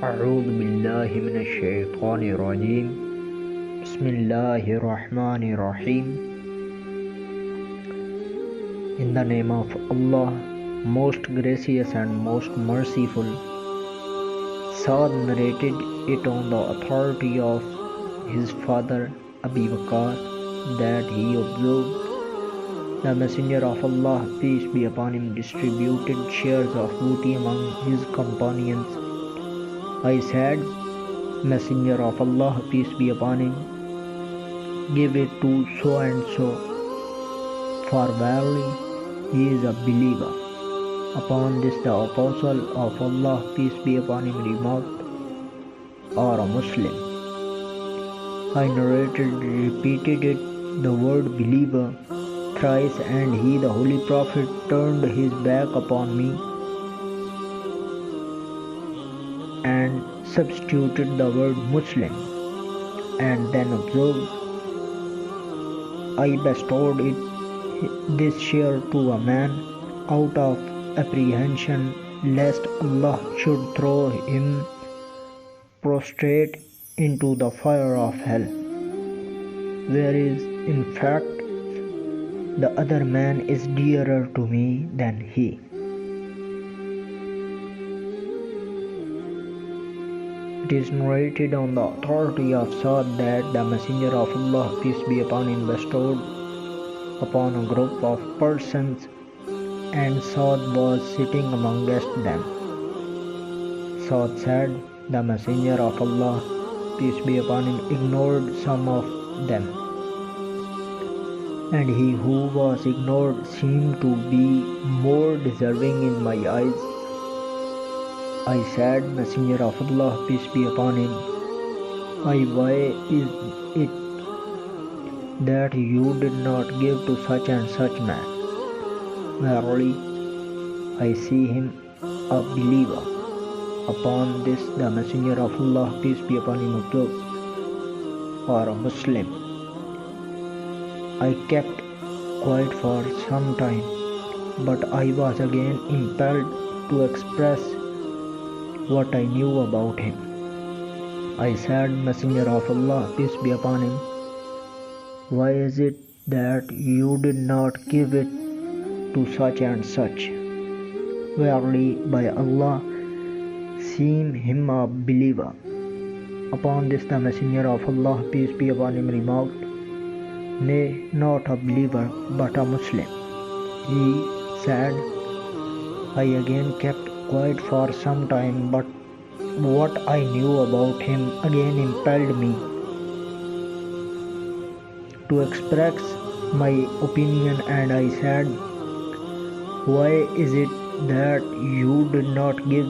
أعوذ بالله من الشيطان الرجيم بسم الله الرحمن الرحيم. In the name of Allah, most gracious and most merciful. Saad narrated it on the authority of his father Abu Bakr that he observed the Messenger of Allah, peace be upon him, distributed shares of booty among his companions. I said, Messenger of Allah, peace be upon him, give it to so and so, for verily he is a believer. Upon this the Apostle of Allah, peace be upon him, remarked, or a Muslim. I repeated it, the word believer, thrice, and he, the Holy Prophet, turned his back upon me and substituted the word Muslim, and then observed, I bestowed this share to a man out of apprehension lest Allah should throw him prostrate into the fire of hell, whereas in fact the other man is dearer to me than he. It is narrated on the authority of Saad that the Messenger of Allah, peace be upon him, bestowed upon a group of persons, and Saad was sitting amongst them. Saad said, the Messenger of Allah, peace be upon him, ignored some of them, and he who was ignored seemed to be more deserving in my eyes. I said, Messenger of Allah, peace be upon him, why is it that you did not give to such and such man? Verily, I see him a believer. Upon this the Messenger of Allah, peace be upon him, observed, or a Muslim. I kept quiet for some time, but I was again impelled to express what I knew about him. I said, Messenger of Allah, peace be upon him, why is it that you did not give it to such and such? Verily, by Allah, seem him a believer. Upon this the Messenger of Allah, peace be upon him, remarked, nay, not a believer, but a Muslim. He said, I again kept quiet for some time, but what I knew about him again impelled me to express my opinion, and I said, why is it that you did not give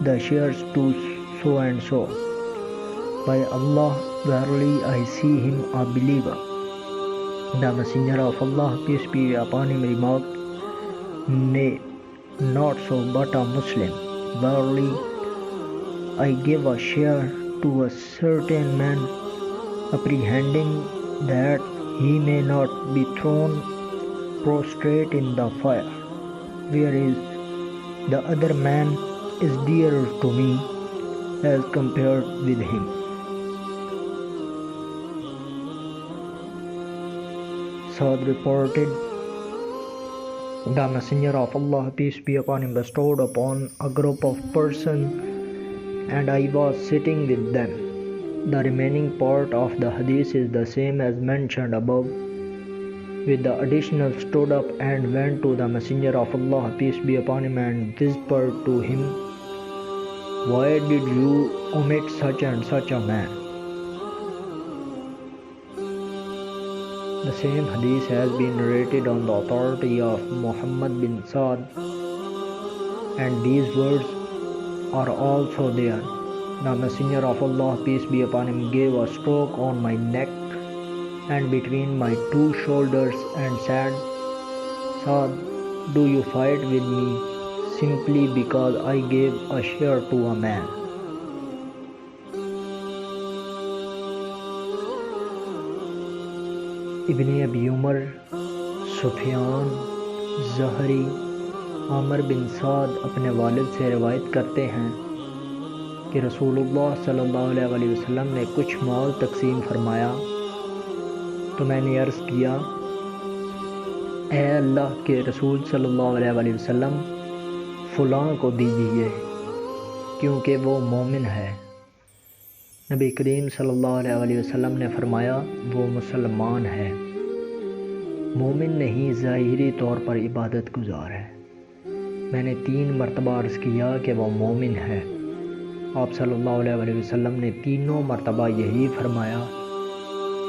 the shares to so and so? By Allah, verily I see him a believer. The Messenger of Allah, peace be upon him, remarked, nay, not so, but a Muslim. Verily, I give a share to a certain man, apprehending that he may not be thrown prostrate in the fire, whereas the other man is dearer to me as compared with him. Saad reported, the Messenger of Allah, peace be upon him, bestowed upon a group of persons, and I was sitting with them. The remaining part of the Hadith is the same as mentioned above, with the additional stood up and went to the Messenger of Allah, peace be upon him, and whispered to him, why did you omit such and such a man? The same hadith has been narrated on the authority of Muhammad bin Saad, and these words are also there. The Messenger of Allah, peace be upon him, gave a stroke on my neck and between my two shoulders and said, Saad, do you fight with me simply because I gave a share to a man? Ibn Abi Umar, Sufyan, Zahri, عامر بن سعد اپنے والد سے روایت کرتے ہیں کہ رسول اللہ صلی اللہ علیہ وسلم نے کچھ مال تقسیم فرمایا تو میں نے عرض کیا، اے اللہ کے رسول صلی اللہ علیہ وسلم، فلاں کو دیجیے کیونکہ وہ مومن ہے۔ نبی کریم صلی اللہ علیہ وسلم نے فرمایا، وہ مسلمان ہے، مومن نہیں، ظاہری طور پر عبادت گزار ہے۔ میں نے 3 مرتبہ عرض کیا کہ وہ مومن ہے۔ آپ صلی اللہ علیہ وسلم نے تینوں مرتبہ یہی فرمایا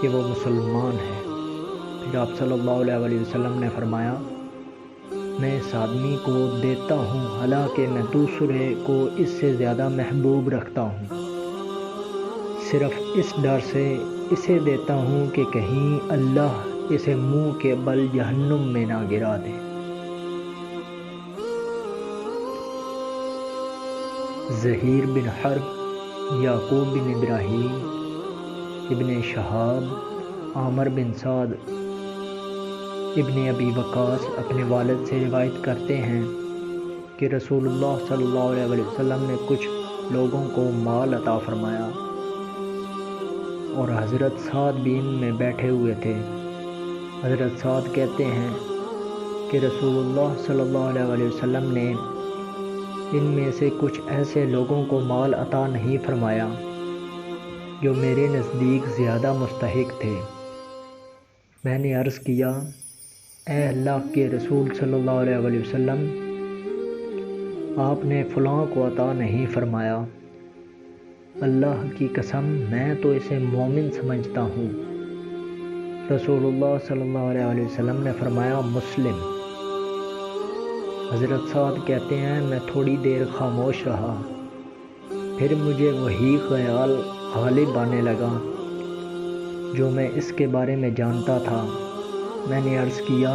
کہ وہ مسلمان ہے۔ پھر آپ صلی اللہ علیہ وسلم نے فرمایا، میں اس آدمی کو دیتا ہوں حالانکہ میں دوسرے کو اس سے زیادہ محبوب رکھتا ہوں، صرف اس ڈر سے اسے دیتا ہوں کہ کہیں اللہ اسے منہ کے بل جہنم میں نہ گرا دے۔ زہیر بن حرب، یعقوب بن ابراہیم، ابن شہاب، عامر بن سعد، ابن ابی وقاص اپنے والد سے روایت کرتے ہیں کہ رسول اللہ صلی اللہ علیہ وسلم نے کچھ لوگوں کو مال عطا فرمایا اور حضرت سعد بھی ان میں بیٹھے ہوئے تھے۔ حضرت سعد کہتے ہیں کہ رسول اللہ صلی اللہ علیہ وسلم نے ان میں سے کچھ ایسے لوگوں کو مال عطا نہیں فرمایا جو میرے نزدیک زیادہ مستحق تھے۔ میں نے عرض کیا، اے اللہ کے رسول صلی اللہ علیہ وسلم، آپ نے فلاں کو عطا نہیں فرمایا، اللہ کی قسم میں تو اسے مومن سمجھتا ہوں۔ رسول اللہ صلی اللہ علیہ وسلم نے فرمایا، مسلم۔ حضرت سعد کہتے ہیں، میں تھوڑی دیر خاموش رہا، پھر مجھے وہی خیال غالب آنے لگا جو میں اس کے بارے میں جانتا تھا۔ میں نے عرض کیا،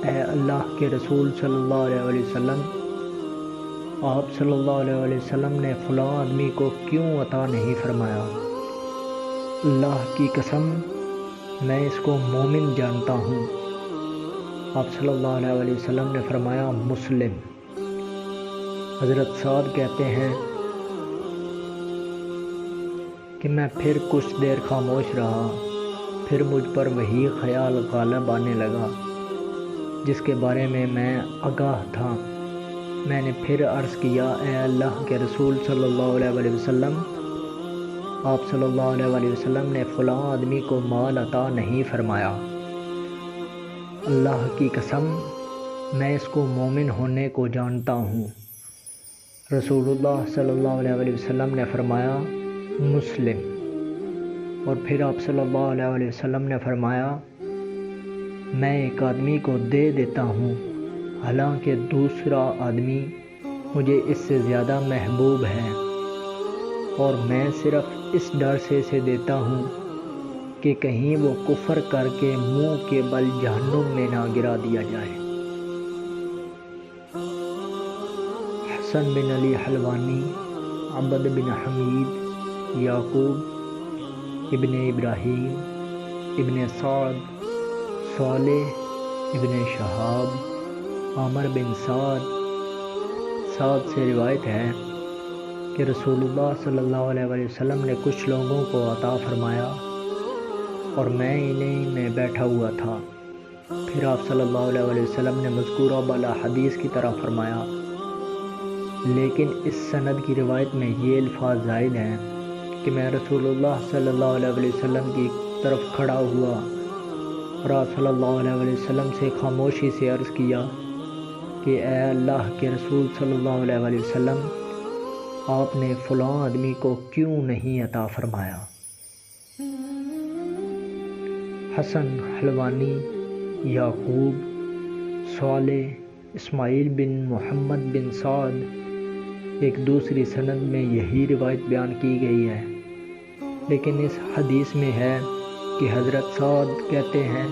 اے اللہ کے رسول صلی اللہ علیہ وسلم، آپ صلی اللہ علیہ وسلم نے فلاں آدمی کو کیوں عطا نہیں فرمایا؟ اللہ کی قسم میں اس کو مومن جانتا ہوں۔ آپ صلی اللہ علیہ وسلم نے فرمایا، مسلم۔ حضرت سعد کہتے ہیں کہ میں پھر کچھ دیر خاموش رہا، پھر مجھ پر وہی خیال غالب آنے لگا جس کے بارے میں آگاہ تھا۔ میں نے پھر عرض کیا، اے اللہ کے رسول صلی اللہ علیہ وسلم، آپ صلی اللہ علیہ وسلم نے فلاں آدمی کو مال عطا نہیں فرمایا، اللہ کی قسم میں اس کو مومن ہونے کو جانتا ہوں۔ رسول اللہ صلی اللہ علیہ وسلم نے فرمایا، مسلم۔ اور پھر آپ صلی اللہ علیہ وسلم نے فرمایا، میں ایک آدمی کو دے دیتا ہوں حالانکہ دوسرا آدمی مجھے اس سے زیادہ محبوب ہے، اور میں صرف اس ڈر سے اسے دیتا ہوں کہ کہیں وہ کفر کر کے منہ کے بل جہنم میں نہ گرا دیا جائے۔ حسن بن علی حلوانی، عبد بن حمید، یعقوب ابن ابراہیم، ابن سعد، صالح ابن شہاب، عامر بن سعد سے روایت ہے کہ رسول اللہ صلی اللہ علیہ وسلم نے کچھ لوگوں کو عطا فرمایا اور میں انہیں میں بیٹھا ہوا تھا۔ پھر آپ صلی اللہ علیہ وسلم نے مذکورہ بالا حدیث کی طرح فرمایا، لیکن اس سند کی روایت میں یہ الفاظ زائد ہیں کہ میں رسول اللہ صلی اللہ علیہ وسلم کی طرف کھڑا ہوا اور آپ صلی اللہ علیہ وسلم سے خاموشی سے عرض کیا کہ اے اللہ کے رسول صلی اللہ علیہ وسلم، آپ نے فلاں آدمی کو کیوں نہیں عطا فرمایا؟ حسن حلوانی، یعقوب، صالح، اسماعیل بن محمد بن سعد، ایک دوسری سند میں یہی روایت بیان کی گئی ہے، لیکن اس حدیث میں ہے کہ حضرت سعد کہتے ہیں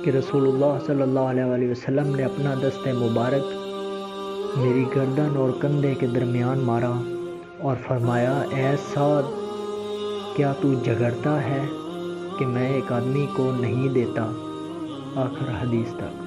کہ رسول اللہ صلی اللہ علیہ وسلم نے اپنا دست مبارک میری گردن اور کندھے کے درمیان مارا اور فرمایا، اے سعد، کیا تو جھگڑتا ہے کہ میں ایک آدمی کو نہیں دیتا؟ آخر حدیث تک۔